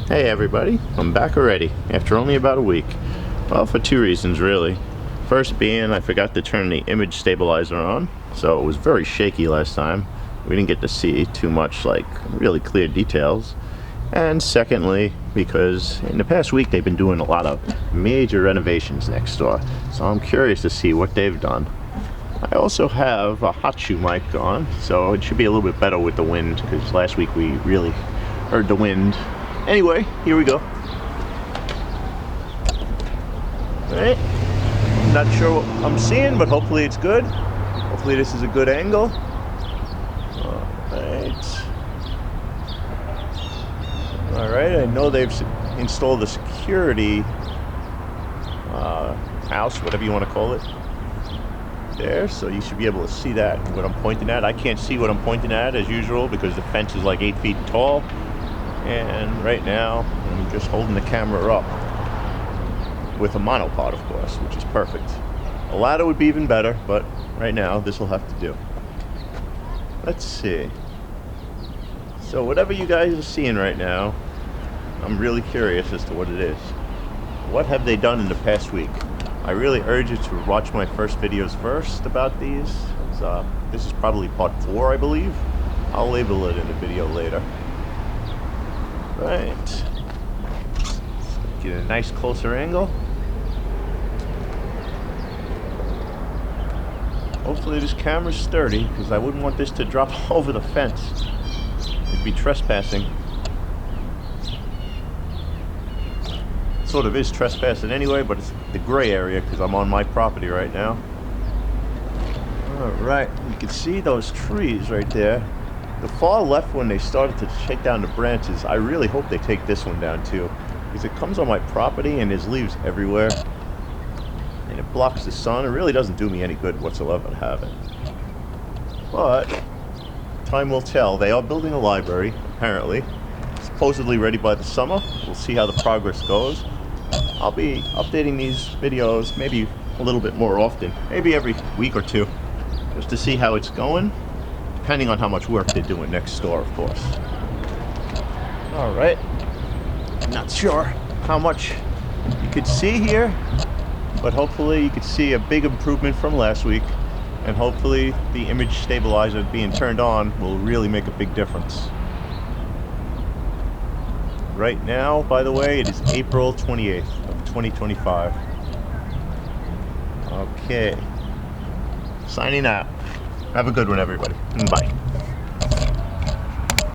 Hey everybody, I'm back already, after only about a week. Well, for two reasons really. First being, I forgot to turn the image stabilizer on, so it was very shaky last time. We didn't get to see too much, like, really clear details. And secondly, because in the past week they've been doing a lot of major renovations next door, so I'm curious to see what they've done. I also have a hot shoe mic on, so it should be a little bit better with the wind, because last week we really heard the wind. Anyway, here we go. Alright, not sure what I'm seeing, but hopefully it's good. Hopefully this is a good angle. Alright, I know they've installed a security house, whatever you want to call it, there, so you should be able to see that, what I'm pointing at. I can't see what I'm pointing at as usual because the fence is like 8 feet tall. And right now, I'm just holding the camera up with a monopod, of course, which is perfect. A ladder would be even better, but right now, this will have to do. Let's see. So whatever you guys are seeing right now, I'm really curious as to what it is. What have they done in the past week? I really urge you to watch my first videos first about these. This is probably part 4, I believe. I'll label it in a video later. Right, let's get a nice closer angle. Hopefully this camera's sturdy, because I wouldn't want this to drop over the fence. It'd be trespassing. Sort of is trespassing anyway, but it's the gray area because I'm on my property right now. Alright, you can see those trees right there. The far left, when they started to shake down the branches, I really hope they take this one down too, because it comes on my property and there's leaves everywhere and it blocks the sun. It really doesn't do me any good whatsoever to have it, but time will tell. They are building a library, apparently, supposedly ready by the summer. We'll see how the progress goes. I'll be updating these videos maybe a little bit more often, maybe every week or two, just to see how it's going, depending on how much work they're doing next door, of course. Alright, not sure how much you could see here, but hopefully you could see a big improvement from last week, and hopefully the image stabilizer being turned on will really make a big difference. Right now, by the way, it is April 28th of 2025. Okay, signing out. Have a good one, everybody. Bye.